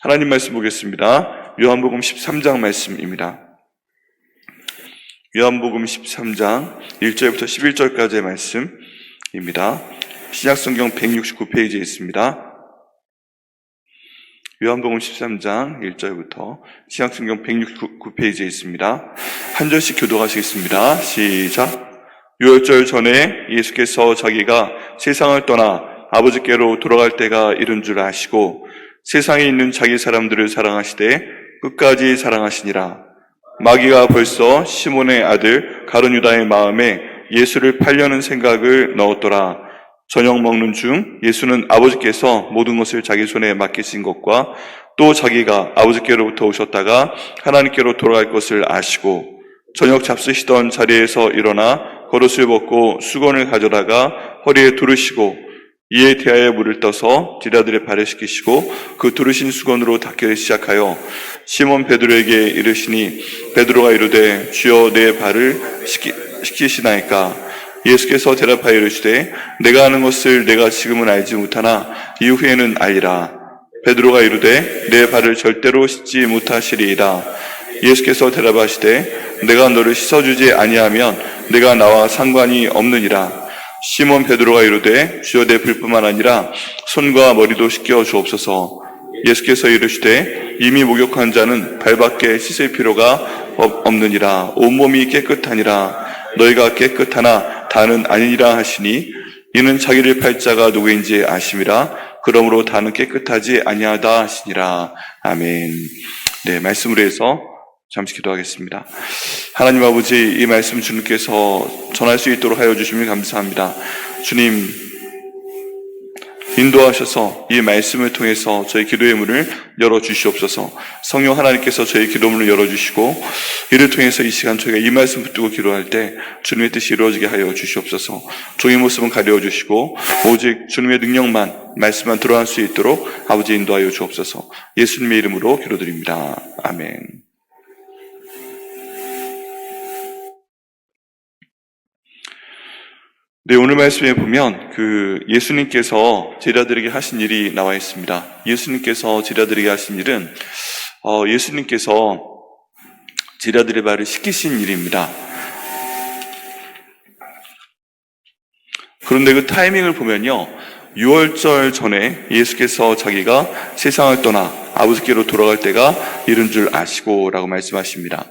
하나님 말씀 보겠습니다. 요한복음 13장 말씀입니다. 요한복음 13장 1절부터 11절까지의 말씀입니다. 신약성경 169페이지에 있습니다. 요한복음 13장 1절부터 신약성경 169페이지에 있습니다. 한 절씩 교독하시겠습니다. 시작. 유월절 전에 예수께서 자기가 세상을 떠나 아버지께로 돌아갈 때가 이른 줄 아시고 세상에 있는 자기 사람들을 사랑하시되 끝까지 사랑하시니라. 마귀가 벌써 시몬의 아들 가룟 유다의 마음에 예수를 팔려는 생각을 넣었더라. 저녁 먹는 중 예수는 아버지께서 모든 것을 자기 손에 맡기신 것과 또 자기가 아버지께로부터 오셨다가 하나님께로 돌아갈 것을 아시고 저녁 잡수시던 자리에서 일어나 겉옷을 벗고 수건을 가져다가 허리에 두르시고 이에 대하여 물을 떠서 제자들의 발을 씻기시고 그 두르신 수건으로 닦기를 시작하여 시몬 베드로에게 이르시니 베드로가 이르되 주여 내 발을 씻기시나이까. 예수께서 대답하여 이르시되 내가 하는 것을 내가 지금은 알지 못하나 이후에는 알리라. 베드로가 이르되 내 발을 절대로 씻지 못하시리이다. 예수께서 대답하시되 내가 너를 씻어주지 아니하면 내가 나와 상관이 없느니라. 시몬 베드로가 이르되 주여 내 발뿐만 아니라 손과 머리도 씻겨 주옵소서. 예수께서 이르시되 이미 목욕한 자는 발밖에 씻을 필요가 없느니라. 온몸이 깨끗하니라. 너희가 깨끗하나 다는 아니니라 하시니 이는 자기를 팔 자가 누구인지 아심이라. 그러므로 다는 깨끗하지 아니하다 하시니라. 아멘. 네, 말씀으로 해서 잠시 기도하겠습니다. 하나님 아버지, 이 말씀 주님께서 전할 수 있도록 하여 주시면 감사합니다. 주님, 인도하셔서 이 말씀을 통해서 저희 기도의 문을 열어주시옵소서. 성령 하나님께서 저희 기도문을 열어주시고 이를 통해서 이 시간 저희가 이 말씀 붙들고 기도할 때 주님의 뜻이 이루어지게 하여 주시옵소서. 종의 모습은 가려주시고 오직 주님의 능력만, 말씀만 드러날 수 있도록 아버지 인도하여 주옵소서. 예수님의 이름으로 기도드립니다. 아멘. 네, 오늘 말씀에 보면 예수님께서 제자들에게 하신 일이 나와 있습니다. 예수님께서 제자들에게 하신 일은 예수님께서 제자들의 발을 씻기신 일입니다. 그런데 그 타이밍을 보면요, 유월절 전에 예수께서 자기가 세상을 떠나 아버지께로 돌아갈 때가 이른 줄 아시고 라고 말씀하십니다.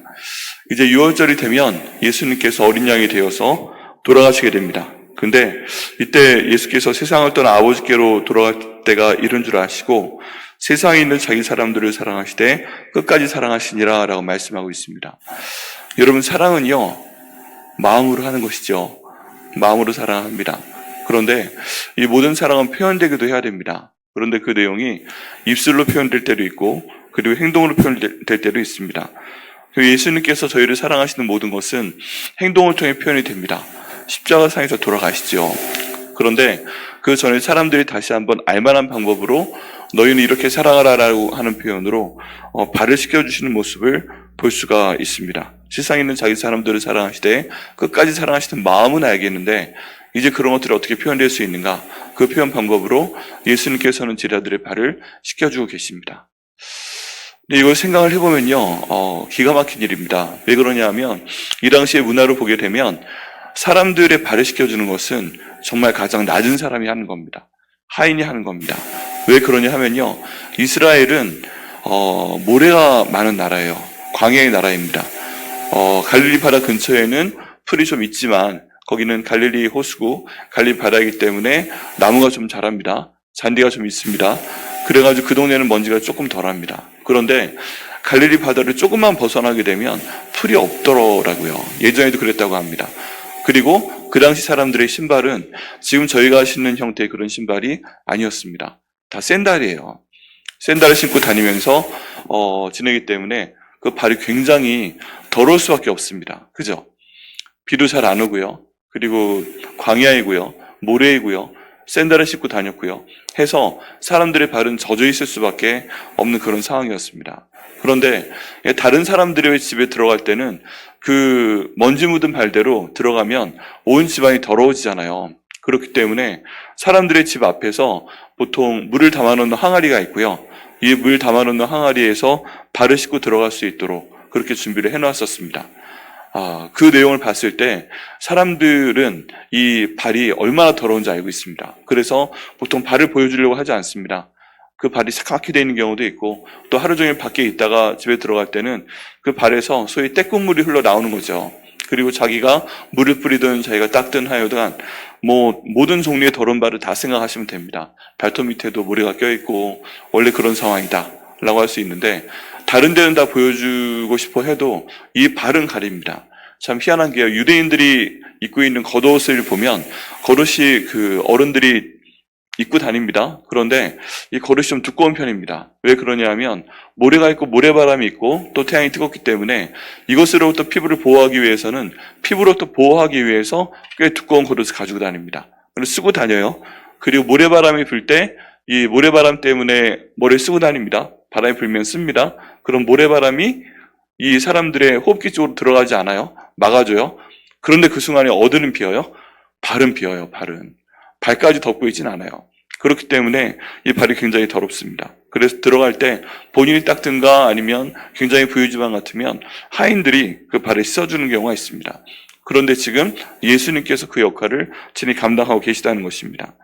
이제 유월절이 되면 예수님께서 어린 양이 되어서 돌아가시게 됩니다. 근데 이때 예수께서 세상을 떠나 아버지께로 돌아갈 때가 이른 줄 아시고 세상에 있는 자기 사람들을 사랑하시되 끝까지 사랑하시니라 라고 말씀하고 있습니다. 여러분, 사랑은요, 마음으로 하는 것이죠. 마음으로 사랑합니다. 그런데 이 모든 사랑은 표현되기도 해야 됩니다. 그런데 그 내용이 입술로 표현될 때도 있고 그리고 행동으로 표현될 때도 있습니다. 예수님께서 저희를 사랑하시는 모든 것은 행동을 통해 표현이 됩니다. 십자가상에서 돌아가시죠. 그런데 그 전에 사람들이 다시 한번 알만한 방법으로 너희는 이렇게 사랑하라라고 하는 표현으로 발을 씻겨주시는 모습을 볼 수가 있습니다. 세상에 있는 자기 사람들을 사랑하시되 끝까지 사랑하시는 마음은 알겠는데 이제 그런 것들이 어떻게 표현될 수 있는가? 그 표현 방법으로 예수님께서는 제자들의 발을 씻겨주고 계십니다. 근데 이걸 생각을 해보면요, 기가 막힌 일입니다. 왜 그러냐 하면 이 당시의 문화로 보게 되면 사람들의 발을 씻겨주는 것은 정말 가장 낮은 사람이 하는 겁니다. 하인이 하는 겁니다. 왜 그러냐 하면요, 이스라엘은 모래가 많은 나라예요. 광야의 나라입니다. 갈릴리 바다 근처에는 풀이 좀 있지만 거기는 갈릴리 호수고 갈릴리 바다이기 때문에 나무가 좀 자랍니다. 잔디가 좀 있습니다. 그래가지고 그 동네는 먼지가 조금 덜합니다. 그런데 갈릴리 바다를 조금만 벗어나게 되면 풀이 없더라고요. 예전에도 그랬다고 합니다. 그리고 그 당시 사람들의 신발은 지금 저희가 신는 형태의 그런 신발이 아니었습니다. 다 샌들이에요. 샌들을 신고 다니면서 지내기 때문에 그 발이 굉장히 더러울 수밖에 없습니다. 그죠? 비도 잘 안 오고요. 그리고 광야이고요. 모래이고요. 샌들을 신고 다녔고요. 해서 사람들의 발은 젖어 있을 수밖에 없는 그런 상황이었습니다. 그런데 다른 사람들의 집에 들어갈 때는 그 먼지 묻은 발대로 들어가면 온 집안이 더러워지잖아요. 그렇기 때문에 사람들의 집 앞에서 보통 물을 담아놓는 항아리가 있고요. 이 물 담아놓는 항아리에서 발을 씻고 들어갈 수 있도록 그렇게 준비를 해놨었습니다. 그 내용을 봤을 때 사람들은 이 발이 얼마나 더러운지 알고 있습니다. 그래서 보통 발을 보여주려고 하지 않습니다. 그 발이 새카맣게 되어 있는 경우도 있고, 또 하루 종일 밖에 있다가 집에 들어갈 때는 그 발에서 소위 떼국물이 흘러나오는 거죠. 그리고 자기가 물을 뿌리든 자기가 닦든 하여간 모든 종류의 더러운 발을 다 생각하시면 됩니다. 발톱 밑에도 모래가 껴있고 원래 그런 상황이다 라고 할 수 있는데, 다른 데는 다 보여주고 싶어 해도 이 발은 가립니다. 참 희한한 게요, 유대인들이 입고 있는 겉옷을 보면 겉옷이 그 어른들이 입고 다닙니다. 그런데 이 겉옷이 좀 두꺼운 편입니다. 왜 그러냐면 모래가 있고 모래바람이 있고 또 태양이 뜨겁기 때문에 이것으로부터 피부를 보호하기 위해서는, 피부로부터 보호하기 위해서 꽤 두꺼운 겉옷을 가지고 다닙니다. 그래서 쓰고 다녀요. 그리고 모래바람이 불 때 이 모래바람 때문에 머리를 쓰고 다닙니다. 바람이 불면 씁니다. 그럼 모래바람이 이 사람들의 호흡기 쪽으로 들어가지 않아요. 막아줘요. 그런데 그 순간에 어디는 비어요? 발은 비어요. 발까지 덮고 있진 않아요. 그렇기 때문에 이 발이 굉장히 더럽습니다. 그래서 들어갈 때 본인이 닦든가 아니면 굉장히 부유지방 같으면 하인들이 그 발을 씻어주는 경우가 있습니다. 그런데 지금 예수님께서 그 역할을 친히 감당하고 계시다는 것입니다.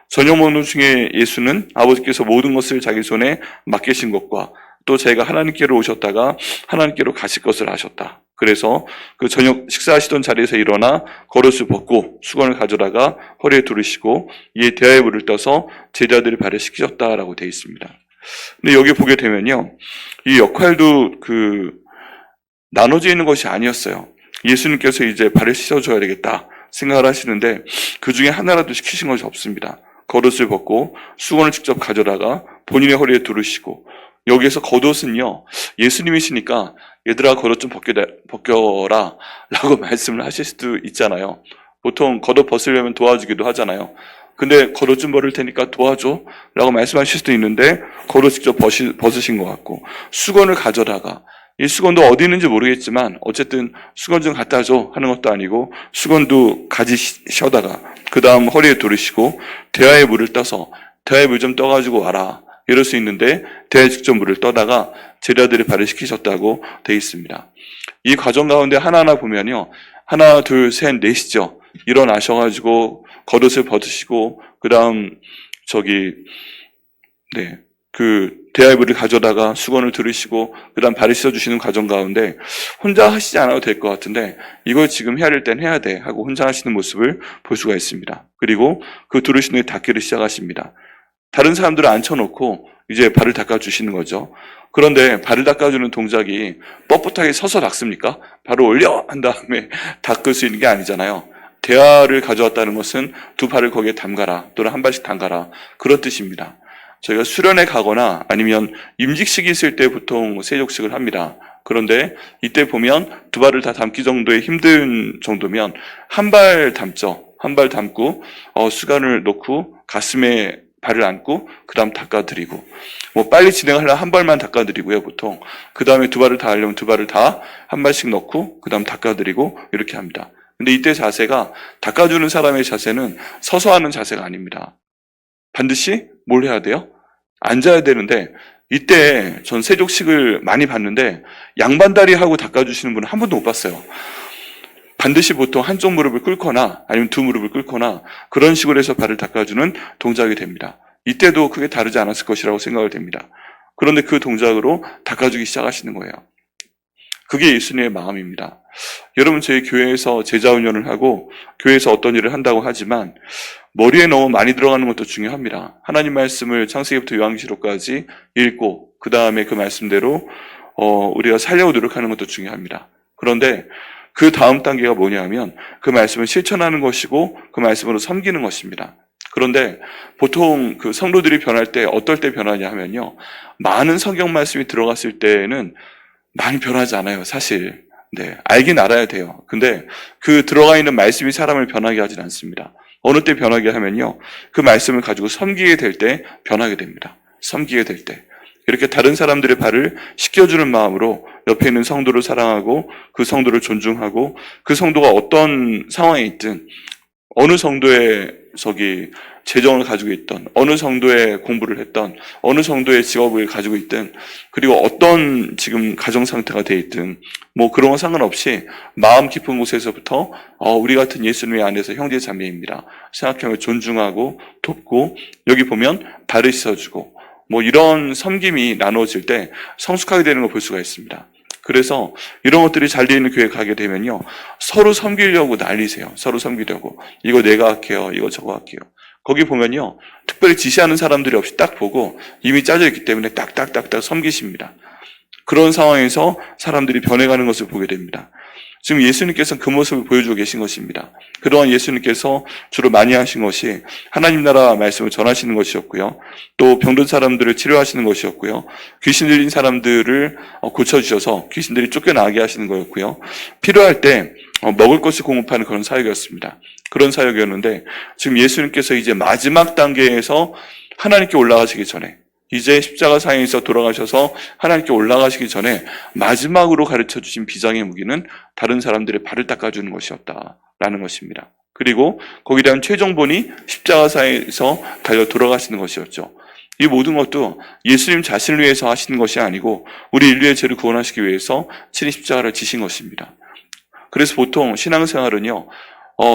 저녁 먹는 중에 예수는 아버지께서 모든 것을 자기 손에 맡기신 것과 또 자기가 하나님께로 오셨다가 하나님께로 가실 것을 아셨다. 그래서 그 저녁 식사하시던 자리에서 일어나 겉옷을 벗고 수건을 가져다가 허리에 두르시고 이에 대야의 물을 떠서 제자들의 발을 씻기셨다라고 되어 있습니다. 근데 여기 보게 되면요, 이 역할도 나눠져 있는 것이 아니었어요. 예수님께서 이제 발을 씻어줘야 되겠다 생각을 하시는데 그 중에 하나라도 시키신 것이 없습니다. 겉옷을 벗고 수건을 직접 가져다가 본인의 허리에 두르시고, 여기에서 겉옷은요, 예수님이시니까 얘들아 겉옷 좀 벗겨라 라고 말씀을 하실 수도 있잖아요. 보통 겉옷 벗으려면 도와주기도 하잖아요. 근데 겉옷 좀 벗을 테니까 도와줘 라고 말씀하실 수도 있는데 겉옷 직접 벗으신 것 같고, 수건을 가져다가, 이 수건도 어디 있는지 모르겠지만 어쨌든 수건 좀 갖다 줘 하는 것도 아니고 수건도 가지셔다가 그 다음 허리에 두르시고 대야의 물을 떠서 대야의 물 좀 떠가지고 와라 이럴 수 있는데 대야에 직접 물을 떠다가 제자들의 발을 씻기셨다고 되어 있습니다. 이 과정 가운데 하나하나 보면요, 하나 둘 셋 넷이죠. 일어나셔가지고 겉옷을 벗으시고 그 다음 대야의 물을 가져다가 수건을 두르시고 그 다음 발을 씻어주시는 과정 가운데 혼자 하시지 않아도 될 것 같은데 이걸 지금 해야 될 땐 해야 돼 하고 혼자 하시는 모습을 볼 수가 있습니다. 그리고 그 두르시는 후에 닦기를 시작하십니다. 다른 사람들을 앉혀놓고 이제 발을 닦아주시는 거죠. 그런데 발을 닦아주는 동작이 뻣뻣하게 서서 닦습니까? 발을 올려 한 다음에 닦을 수 있는 게 아니잖아요. 대야를 가져왔다는 것은 두 발을 거기에 담가라 또는 한 발씩 담가라 그런 뜻입니다. 저희가 수련회 가거나 아니면 임직식이 있을 때 보통 세족식을 합니다. 그런데 이때 보면 두 발을 다 담기 정도의 힘든 정도면 한 발 담죠. 한 발 담고 수건을 놓고 가슴에 발을 안고 그 다음 닦아드리고, 빨리 진행하려면 한 발만 닦아드리고요 보통. 그 다음에 두 발을 다 하려면 두 발을 다 한 발씩 넣고 그 다음 닦아드리고 이렇게 합니다. 근데 이때 자세가, 닦아주는 사람의 자세는 서서 하는 자세가 아닙니다. 반드시 뭘 해야 돼요? 앉아야 되는데, 이때 전 세족식을 많이 봤는데 양반다리 하고 닦아주시는 분은 한 번도 못 봤어요. 반드시 보통 한쪽 무릎을 꿇거나 아니면 두 무릎을 꿇거나 그런 식으로 해서 발을 닦아주는 동작이 됩니다. 이때도 크게 다르지 않았을 것이라고 생각을 됩니다. 그런데 그 동작으로 닦아주기 시작하시는 거예요. 그게 예수님의 마음입니다. 여러분, 저희 교회에서 제자 훈련을 하고 교회에서 어떤 일을 한다고 하지만 머리에 너무 많이 들어가는 것도 중요합니다. 하나님 말씀을 창세기부터 요한계시록까지 읽고 그 다음에 그 말씀대로 우리가 살려고 노력하는 것도 중요합니다. 그런데 그 다음 단계가 뭐냐면 그 말씀을 실천하는 것이고 그 말씀으로 섬기는 것입니다. 그런데 보통 그 성도들이 변할 때 어떨 때 변하냐 하면요, 많은 성경 말씀이 들어갔을 때는 많이 변하지 않아요, 사실. 알긴 알아야 돼요. 근데 그 들어가 있는 말씀이 사람을 변하게 하진 않습니다. 어느 때 변하게 하면요, 그 말씀을 가지고 섬기게 될 때 변하게 됩니다. 섬기게 될 때. 이렇게 다른 사람들의 발을 씻겨주는 마음으로 옆에 있는 성도를 사랑하고 그 성도를 존중하고 그 성도가 어떤 상황에 있든 어느 성도의 재정을 가지고 있던, 어느 정도의 공부를 했던, 어느 정도의 직업을 가지고 있든, 그리고 어떤 지금 가정 상태가 돼 있든, 뭐 그런 거 상관없이 마음 깊은 곳에서부터 우리 같은 예수님의 안에서 형제 자매입니다 생각하며 존중하고 돕고, 여기 보면 발을 씻어주고, 뭐 이런 섬김이 나누어질 때 성숙하게 되는 걸 볼 수가 있습니다. 그래서 이런 것들이 잘 되어 있는 교회 가게 되면요, 서로 섬기려고 난리세요. 서로 섬기려고. 이거 내가 할게요. 이거 저거 할게요. 거기 보면요, 특별히 지시하는 사람들이 없이 딱 보고 이미 짜져 있기 때문에 딱딱딱딱 섬기십니다. 그런 상황에서 사람들이 변해가는 것을 보게 됩니다. 지금 예수님께서는 그 모습을 보여주고 계신 것입니다. 그동안 예수님께서 주로 많이 하신 것이 하나님 나라 말씀을 전하시는 것이었고요. 또 병든 사람들을 치료하시는 것이었고요. 귀신 들린 사람들을 고쳐주셔서 귀신들이 쫓겨나게 하시는 거였고요. 필요할 때 먹을 것을 공급하는 그런 사역이었습니다. 그런 사역이었는데, 지금 예수님께서 이제 마지막 단계에서 하나님께 올라가시기 전에, 이제 십자가 상에서 돌아가셔서 하나님께 올라가시기 전에 마지막으로 가르쳐 주신 비장의 무기는 다른 사람들의 발을 닦아주는 것이었다라는 것입니다. 그리고 거기에 대한 최종본이 십자가상에서 달려 돌아가시는 것이었죠. 이 모든 것도 예수님 자신을 위해서 하시는 것이 아니고 우리 인류의 죄를 구원하시기 위해서 친히 십자가를 지신 것입니다. 그래서 보통 신앙생활은요,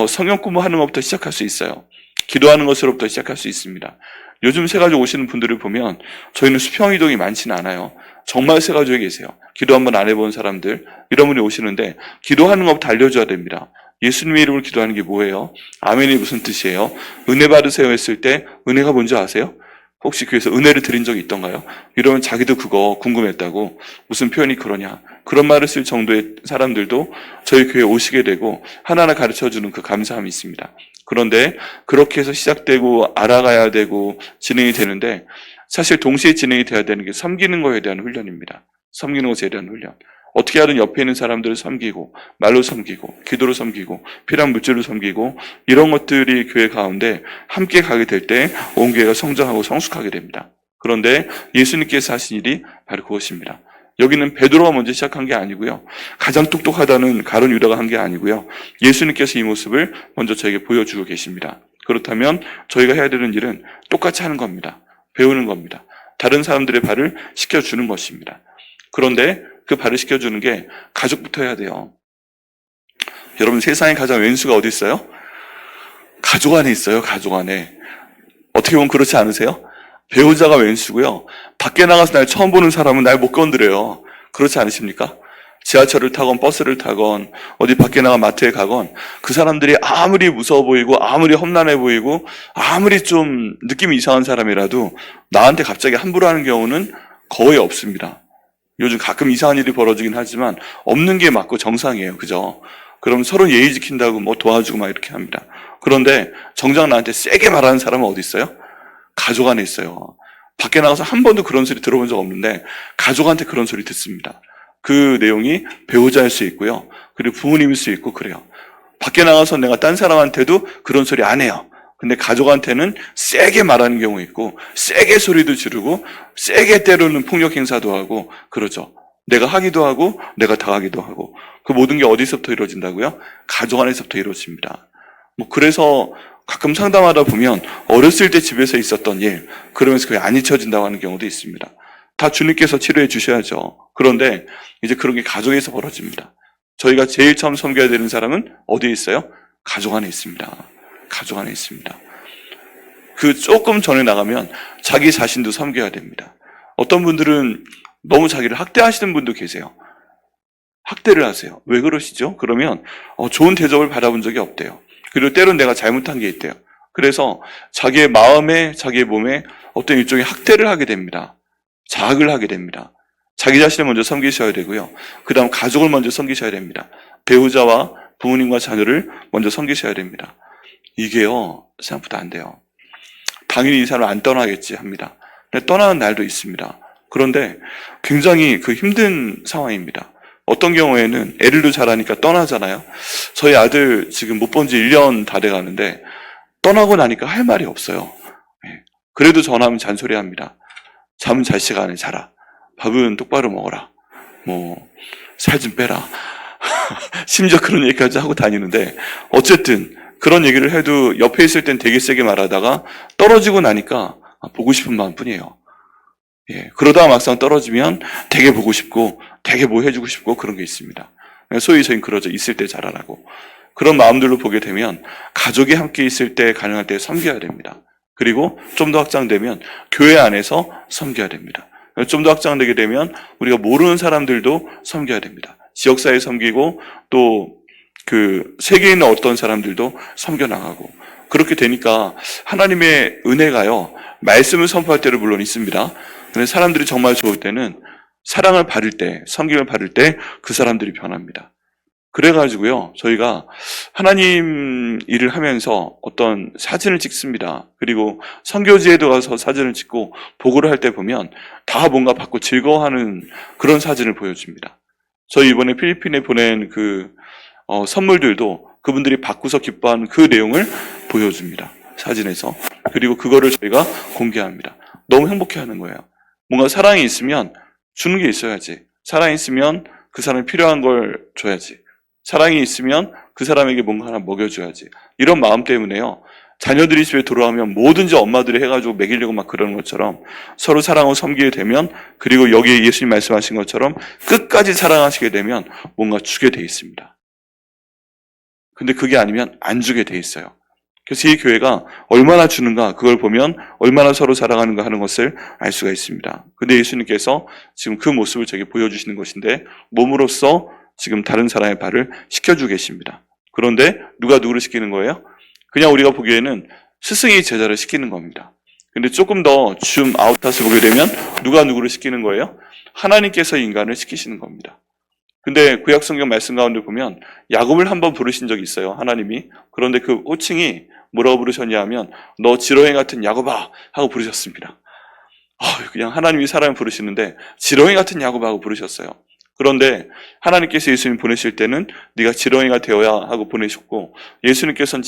성경 공부하는 것부터 시작할 수 있어요. 기도하는 것으로부터 시작할 수 있습니다. 요즘 새가족 오시는 분들을 보면 저희는 수평이동이 많지는 않아요. 정말 새가족에 계세요. 기도 한번 안 해본 사람들, 이런 분이 오시는데 기도하는 것부터 알려줘야 됩니다. 예수님의 이름으로 기도하는 게 뭐예요? 아멘이 무슨 뜻이에요? 은혜 받으세요 했을 때 은혜가 뭔지 아세요? 혹시 교회에서 은혜를 드린 적이 있던가요? 이러면 자기도 그거 궁금했다고, 무슨 표현이 그러냐, 그런 말을 쓸 정도의 사람들도 저희 교회에 오시게 되고 하나하나 가르쳐주는 그 감사함이 있습니다. 그런데 그렇게 해서 시작되고 알아가야 되고 진행이 되는데, 사실 동시에 진행이 돼야 되는 게 섬기는 거에 대한 훈련입니다. 섬기는 것에 대한 훈련. 어떻게 하든 옆에 있는 사람들을 섬기고, 말로 섬기고, 기도로 섬기고, 필요한 물질로 섬기고, 이런 것들이 교회 가운데 함께 가게 될 때 온 교회가 성장하고 성숙하게 됩니다. 그런데 예수님께서 하신 일이 바로 그것입니다. 여기는 베드로가 먼저 시작한 게 아니고요, 가장 똑똑하다는 가룟 유다가 한 게 아니고요, 예수님께서 이 모습을 먼저 저에게 보여주고 계십니다. 그렇다면 저희가 해야 되는 일은 똑같이 하는 겁니다. 배우는 겁니다. 다른 사람들의 발을 씻겨주는 것입니다. 그런데 그 발을 씻겨주는 게 가족부터 해야 돼요. 여러분, 세상에 가장 왼수가 어디 있어요? 가족 안에 있어요. 가족 안에. 어떻게 보면 그렇지 않으세요? 배우자가 왼수고요, 밖에 나가서 날 처음 보는 사람은 날 못 건드려요. 그렇지 않으십니까? 지하철을 타건 버스를 타건 어디 밖에 나가 마트에 가건 그 사람들이 아무리 무서워 보이고 아무리 험난해 보이고 아무리 좀 느낌이 이상한 사람이라도 나한테 갑자기 함부로 하는 경우는 거의 없습니다. 요즘 가끔 이상한 일이 벌어지긴 하지만 없는 게 맞고 정상이에요. 그죠? 그럼 서로 예의 지킨다고 뭐 도와주고 막 이렇게 합니다. 그런데 정작 나한테 세게 말하는 사람은 어디 있어요? 가족 안에 있어요. 밖에 나가서 한 번도 그런 소리 들어본 적 없는데 가족한테 그런 소리 듣습니다. 그 내용이 배우자일 수 있고요, 그리고 부모님일 수 있고 그래요. 밖에 나가서 내가 딴 사람한테도 그런 소리 안 해요. 근데 가족한테는 세게 말하는 경우 있고, 세게 소리도 지르고, 세게 때로는 폭력 행사도 하고 그러죠. 내가 하기도 하고 내가 당하기도 하고, 그 모든 게 어디서부터 이루어진다고요? 가족 안에서부터 이루어집니다. 뭐 그래서 가끔 상담하다 보면 어렸을 때 집에서 있었던 일, 그러면서 그게 안 잊혀진다고 하는 경우도 있습니다. 다 주님께서 치료해 주셔야죠. 그런데 이제 그런 게 가족에서 벌어집니다. 저희가 제일 처음 섬겨야 되는 사람은 어디에 있어요? 가족 안에 있습니다. 가족 안에 있습니다. 그 조금 전에 나가면 자기 자신도 섬겨야 됩니다. 어떤 분들은 너무 자기를 학대하시는 분도 계세요. 학대를 하세요. 왜 그러시죠? 그러면 좋은 대접을 받아본 적이 없대요. 그리고 때론 내가 잘못한 게 있대요. 그래서 자기의 마음에, 자기의 몸에 어떤 일종의 학대를 하게 됩니다. 자학을 하게 됩니다. 자기 자신을 먼저 섬기셔야 되고요, 그 다음 가족을 먼저 섬기셔야 됩니다. 배우자와 부모님과 자녀를 먼저 섬기셔야 됩니다. 이게요, 생각보다 안 돼요. 당연히 이 사람을 안 떠나겠지 합니다. 근데 떠나는 날도 있습니다. 그런데 굉장히 그 힘든 상황입니다. 어떤 경우에는 애들도 잘하니까 떠나잖아요. 저희 아들 지금 못 본 지 1년 다 돼가는데 떠나고 나니까 할 말이 없어요. 그래도 전화하면 잔소리합니다. 잠은 잘 시간에 자라. 밥은 똑바로 먹어라. 살 좀 빼라. 심지어 그런 얘기까지 하고 다니는데, 어쨌든 그런 얘기를 해도 옆에 있을 땐 되게 세게 말하다가 떨어지고 나니까 보고 싶은 마음뿐이에요. 예, 그러다가 막상 떨어지면 되게 보고 싶고 되게 뭐 해주고 싶고 그런 게 있습니다. 소위 저희는 그러죠. 있을 때 잘하라고. 그런 마음들로 보게 되면 가족이 함께 있을 때 가능할 때 섬겨야 됩니다. 그리고 좀 더 확장되면 교회 안에서 섬겨야 됩니다. 좀 더 확장되게 되면 우리가 모르는 사람들도 섬겨야 됩니다. 지역사회 섬기고 또 그 세계에 있는 어떤 사람들도 섬겨나가고 그렇게 되니까 하나님의 은혜가요. 말씀을 선포할 때는 물론 있습니다. 근데 사람들이 정말 좋을 때는 사랑을 받을 때, 섬김을 받을 때 그 사람들이 변합니다. 그래가지고요, 저희가 하나님 일을 하면서 어떤 사진을 찍습니다. 그리고 선교지에도 가서 사진을 찍고 보고를 할 때 보면 다 뭔가 받고 즐거워하는 그런 사진을 보여줍니다. 저희 이번에 필리핀에 보낸 그 선물들도 그분들이 받고서 기뻐하는 그 내용을 보여줍니다. 사진에서. 그리고 그거를 저희가 공개합니다. 너무 행복해하는 거예요. 뭔가 사랑이 있으면 주는 게 있어야지. 사랑이 있으면 그 사람이 필요한 걸 줘야지. 사랑이 있으면 그 사람에게 뭔가 하나 먹여줘야지. 이런 마음 때문에요. 자녀들이 집에 돌아오면 뭐든지 엄마들이 해가지고 먹이려고 막 그러는 것처럼 서로 사랑하고 섬기게 되면 그리고 여기에 예수님 말씀하신 것처럼 끝까지 사랑하시게 되면 뭔가 주게 돼 있습니다. 근데 그게 아니면 안 주게 돼 있어요. 그래서 이 교회가 얼마나 주는가 그걸 보면 얼마나 서로 사랑하는가 하는 것을 알 수가 있습니다. 근데 예수님께서 지금 그 모습을 저에게 보여주시는 것인데 몸으로써 지금 다른 사람의 발을 씻겨주고 계십니다. 그런데 누가 누구를 시키는 거예요? 그냥 우리가 보기에는 스승이 제자를 시키는 겁니다. 근데 조금 더 줌 아웃해서 보게 되면 누가 누구를 시키는 거예요? 하나님께서 인간을 시키시는 겁니다. 근데 구약 성경 말씀 가운데 보면 야곱을 한번 부르신 적이 있어요. 하나님이. 그런데 그 호칭이 뭐라고 부르셨냐 하면 너 지렁이 같은 야곱아 하고 부르셨습니다. 그냥 하나님이 사람을 부르시는데 지렁이 같은 야곱아 하고 부르셨어요. 그런데 하나님께서 예수님 보내실 때는 네가 지렁이가 되어야 하고 보내셨고 예수님께서는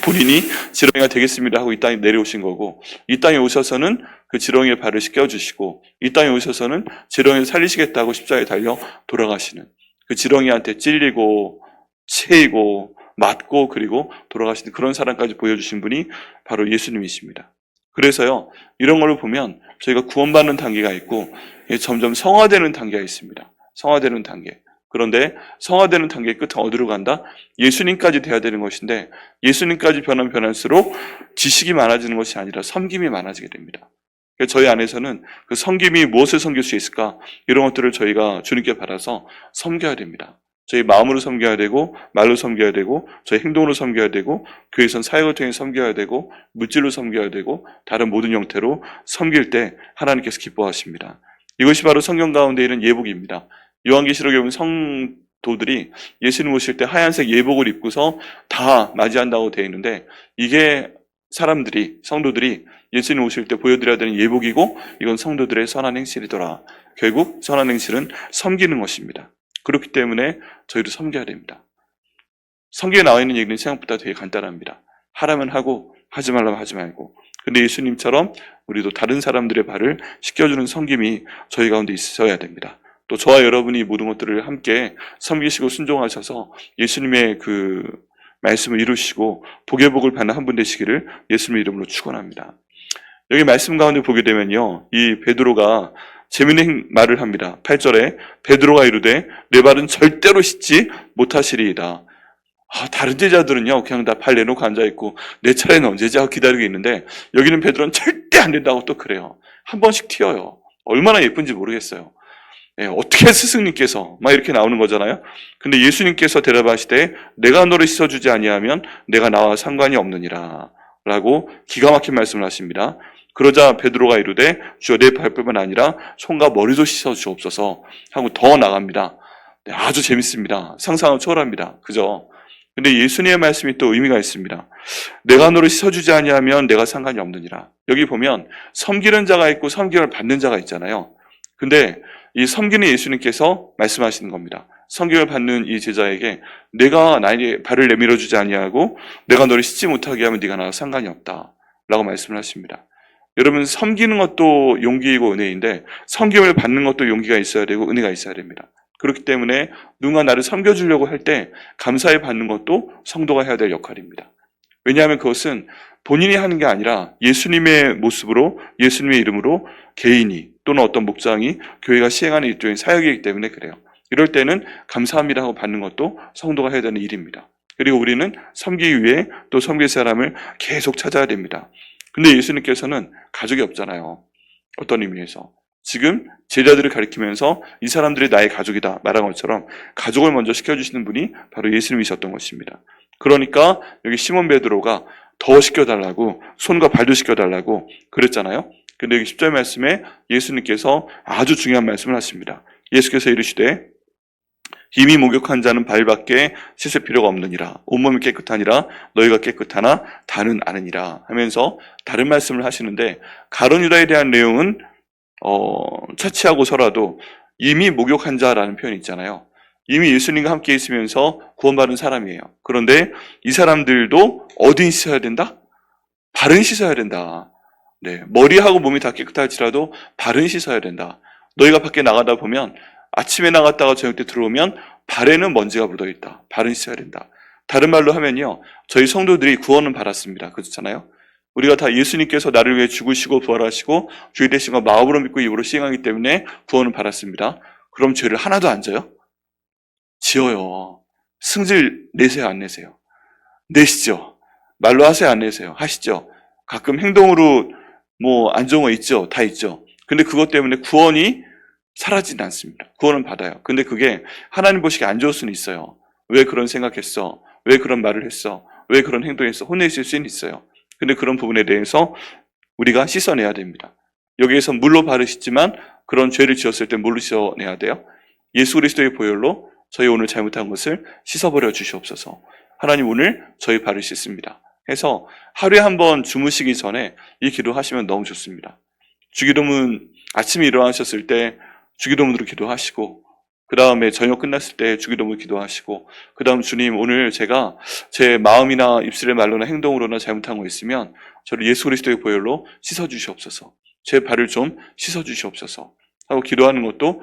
본인이 지렁이가 되겠습니다 하고 이 땅에 내려오신 거고 이 땅에 오셔서는 그 지렁이의 발을 씻겨주시고 이 땅에 오셔서는 지렁이를 살리시겠다고 십자가에 달려 돌아가시는 그 지렁이한테 찔리고 채이고 맞고 그리고 돌아가시는 그런 사람까지 보여주신 분이 바로 예수님이십니다. 그래서요 이런 걸 보면 저희가 구원받는 단계가 있고 점점 성화되는 단계가 있습니다. 성화되는 단계. 그런데 성화되는 단계의 끝은 어디로 간다? 예수님까지 돼야 되는 것인데 예수님까지 변할수록 지식이 많아지는 것이 아니라 섬김이 많아지게 됩니다. 그래서 저희 안에서는 그 섬김이 무엇을 섬길 수 있을까? 이런 것들을 저희가 주님께 받아서 섬겨야 됩니다. 저희 마음으로 섬겨야 되고 말로 섬겨야 되고 저희 행동으로 섬겨야 되고 교회에선 사역을 통해 섬겨야 되고 물질로 섬겨야 되고 다른 모든 형태로 섬길 때 하나님께서 기뻐하십니다. 이것이 바로 성경 가운데 있는 예복입니다. 요한계시록에 보면 성도들이 예수님 오실 때 하얀색 예복을 입고서 다 맞이한다고 되어 있는데 이게 성도들이 예수님 오실 때 보여드려야 되는 예복이고 이건 성도들의 선한 행실이더라. 결국 선한 행실은 섬기는 것입니다. 그렇기 때문에 저희도 섬겨야 됩니다. 성경에 나와 있는 얘기는 생각보다 되게 간단합니다. 하라면 하고 하지 말라면 하지 말고. 근데 예수님처럼 우리도 다른 사람들의 발을 씻겨주는 섬김이 저희 가운데 있어야 됩니다. 또 저와 여러분이 모든 것들을 함께 섬기시고 순종하셔서 예수님의 그 말씀을 이루시고 복의 복을 받는 한 분 되시기를 예수님의 이름으로 축원합니다. 여기 말씀 가운데 보게 되면요. 이 베드로가 재미있는 말을 합니다. 8절에 베드로가 이르되 내 발은 절대로 씻지 못하시리이다. 다른 제자들은요 그냥 다 발 내놓고 앉아있고 내 차례는 언제지 하고 기다리고 있는데 여기는 베드로는 절대 안 된다고 또 그래요. 한 번씩 튀어요. 얼마나 예쁜지 모르겠어요. 어떻게 스승님께서 막 이렇게 나오는 거잖아요. 근데 예수님께서 대답하시되 내가 너를 씻어주지 아니하면 내가 나와 상관이 없느니라 라고 기가 막힌 말씀을 하십니다. 그러자 베드로가 이르되 주여 내 발뿐만 아니라 손과 머리도 씻어 주옵소서 하고 더 나갑니다. 아주 재밌습니다. 상상을 초월합니다. 그죠? 근데 예수님의 말씀이 또 의미가 있습니다. 내가 너를 씻어주지 아니하면 내가 상관이 없느니라. 여기 보면 섬기는 자가 있고 섬김을 받는 자가 있잖아요. 근데 이 섬기는 예수님께서 말씀하시는 겁니다. 섬김을 받는 이 제자에게 내가 나에게 발을 내밀어 주지 아니하고 내가 너를 씻지 못하게 하면 네가 나와 상관이 없다 라고 말씀을 하십니다. 여러분 섬기는 것도 용기이고 은혜인데 섬김을 받는 것도 용기가 있어야 되고 은혜가 있어야 됩니다. 그렇기 때문에 누군가 나를 섬겨주려고 할 때 감사히 받는 것도 성도가 해야 될 역할입니다. 왜냐하면 그것은 본인이 하는 게 아니라 예수님의 모습으로, 예수님의 이름으로 개인이 또는 어떤 목장이, 교회가 시행하는 일종의 사역이기 때문에 그래요. 이럴 때는 감사합니다 하고 받는 것도 성도가 해야 되는 일입니다. 그리고 우리는 섬기기 위해 또 섬길 사람을 계속 찾아야 됩니다. 근데 예수님께서는 가족이 없잖아요. 어떤 의미에서. 지금 제자들을 가리키면서 이 사람들이 나의 가족이다 말한 것처럼 가족을 먼저 시켜주시는 분이 바로 예수님이셨던 것입니다. 그러니까 여기 시몬 베드로가 더 시켜달라고, 손과 발도 시켜달라고 그랬잖아요. 근데 여기 10절 말씀에 예수님께서 아주 중요한 말씀을 하십니다. 예수께서 이르시되 이미 목욕한 자는 발밖에 씻을 필요가 없느니라. 온몸이 깨끗하니라. 너희가 깨끗하나 다는 아느니라 하면서 다른 말씀을 하시는데, 가룟 유다에 대한 내용은 차치하고서라도 이미 목욕한 자라는 표현이 있잖아요. 이미 예수님과 함께 있으면서 구원받은 사람이에요. 그런데 이 사람들도 어디 씻어야 된다? 발은 씻어야 된다. 네, 머리하고 몸이 다 깨끗할지라도 발은 씻어야 된다. 너희가 밖에 나가다 보면 아침에 나갔다가 저녁 때 들어오면 발에는 먼지가 묻어있다. 발은 씻어야 된다. 다른 말로 하면요, 저희 성도들이 구원은 받았습니다. 그렇잖아요. 우리가 다 예수님께서 나를 위해 죽으시고 부활하시고 주의 되신 거 마음으로 믿고 입으로 시행하기 때문에 구원을 받았습니다. 그럼 죄를 하나도 안 져요? 지어요. 승질 내세요, 안 내세요? 내시죠. 말로 하세요, 안 내세요? 하시죠. 가끔 행동으로 안 좋은 거 있죠. 다 있죠. 근데 그것 때문에 구원이 사라지진 않습니다. 구원은 받아요. 근데 그게 하나님 보시기에 안 좋을 수는 있어요. 왜 그런 생각했어? 왜 그런 말을 했어? 왜 그런 행동했어? 혼내실 수는 있어요. 근데 그런 부분에 대해서 우리가 씻어내야 됩니다. 여기에서 물로 발을 씻지만 그런 죄를 지었을 때 물로 씻어내야 돼요. 예수 그리스도의 보혈로 저희 오늘 잘못한 것을 씻어버려 주시옵소서. 하나님 오늘 저희 발을 씻습니다. 해서 하루에 한 번 주무시기 전에 이 기도하시면 너무 좋습니다. 주기도문 아침에 일어나셨을 때 주기도문으로 기도하시고, 그 다음에 저녁 끝났을 때 주기도문 기도하시고, 그 다음 주님 오늘 제가 제 마음이나 입술의 말로나 행동으로나 잘못한 거 있으면 저를 예수 그리스도의 보혈로 씻어주시옵소서. 제 발을 좀 씻어주시옵소서 하고 기도하는 것도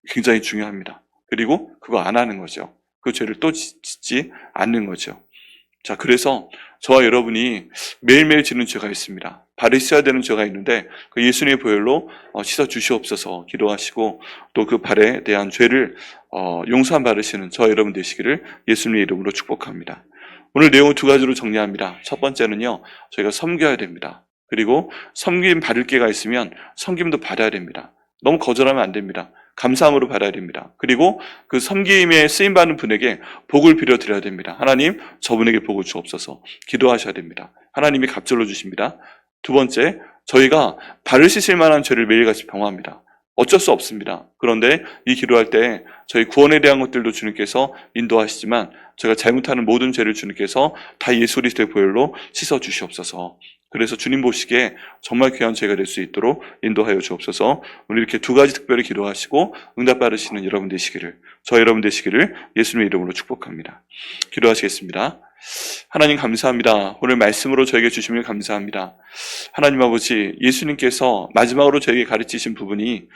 굉장히 중요합니다. 그리고 그거 안 하는 거죠. 그 죄를 또 짓지 않는 거죠. 자, 그래서 저와 여러분이 매일매일 지는 죄가 있습니다. 발을 씻어야 되는 죄가 있는데 그 예수님의 보혈로 씻어 주시옵소서 기도하시고, 또 그 발에 대한 죄를 용서함 받으시는 저와 여러분 되시기를 예수님의 이름으로 축복합니다. 오늘 내용을 두 가지로 정리합니다. 첫 번째는요, 저희가 섬겨야 됩니다. 그리고 섬김 받을 게가 있으면 섬김도 받아야 됩니다. 너무 거절하면 안 됩니다. 감사함으로 받아야 됩니다. 그리고 그 섬김에 쓰임받는 분에게 복을 빌어드려야 됩니다. 하나님, 저분에게 복을 주옵소서 기도하셔야 됩니다. 하나님이 갑절로 주십니다. 두 번째, 저희가 발을 씻을 만한 죄를 매일같이 범합니다. 어쩔 수 없습니다. 그런데 이 기도할 때 저희 구원에 대한 것들도 주님께서 인도하시지만 저희가 잘못하는 모든 죄를 주님께서 다 예수 그리스도의 보혈로 씻어 주시옵소서. 그래서 주님 보시기에 정말 귀한 죄가 될 수 있도록 인도하여 주옵소서. 오늘 이렇게 두 가지 특별히 기도하시고 응답 받으시는 여러분 되시기를, 저 여러분 되시기를 예수님의 이름으로 축복합니다. 기도하시겠습니다. 하나님 감사합니다. 오늘 말씀으로 저에게 주시면 감사합니다. 하나님 아버지, 예수님께서 마지막으로 저에게 가르치신 부분이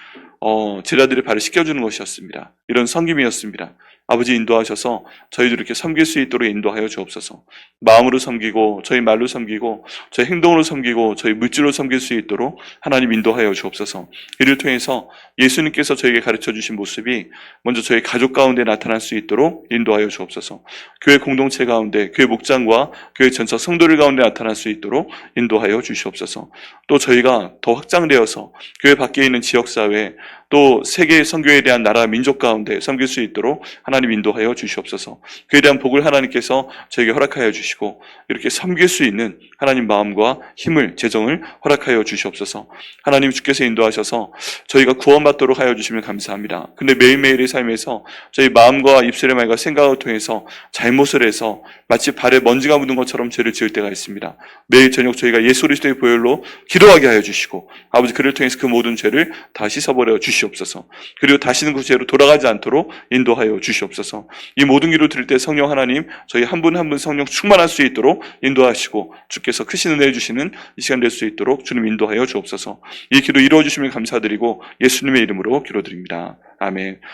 제자들의 발을 씻겨주는 것이었습니다. 이런 섬김이었습니다. 아버지 인도하셔서 저희도 이렇게 섬길 수 있도록 인도하여 주옵소서. 마음으로 섬기고 저희 말로 섬기고 저희 행동으로 섬기고 저희 물질로 섬길 수 있도록 하나님 인도하여 주옵소서. 이를 통해서 예수님께서 저에게 가르쳐 주신 모습이 먼저 저희 가족 가운데 나타날 수 있도록 인도하여 주옵소서. 교회 공동체 가운데, 교회 목장과 교회 전체 성도들 가운데 나타날 수 있도록 인도하여 주시옵소서. 또 저희가 더 확장되어서 교회 밖에 있는 지역사회, 또 세계 선교에 대한 나라 민족 가운데 섬길 수 있도록 하나님 인도하여 주시옵소서. 그에 대한 복을 하나님께서 저에게 허락하여 주시고 이렇게 섬길 수 있는 하나님 마음과 힘을, 재정을 허락하여 주시옵소서. 하나님 주께서 인도하셔서 저희가 구원받도록 하여 주시면 감사합니다. 근데 매일매일의 삶에서 저희 마음과 입술의 말과 생각을 통해서 잘못을 해서 마치 발에 먼지가 묻은 것처럼 죄를 지을 때가 있습니다. 매일 저녁 저희가 예수 그리스도의 보혈로 기도하게 하여 주시고 아버지, 그를 통해서 그 모든 죄를 다 씻어버려 주시옵소서. 그리고 다시는 그 죄로 돌아가지 않도록 인도하여 주시옵소서. 이 모든 기도 드릴 때 성령 하나님, 저희 한 분 한 분 성령 충만할 수 있도록 인도하시고 주께서 크신 은혜 주시는 이 시간 될 수 있도록 주님 인도하여 주옵소서. 이 기도 이루어 주시면 감사드리고 예수님의 이름으로 기도드립니다. 아멘.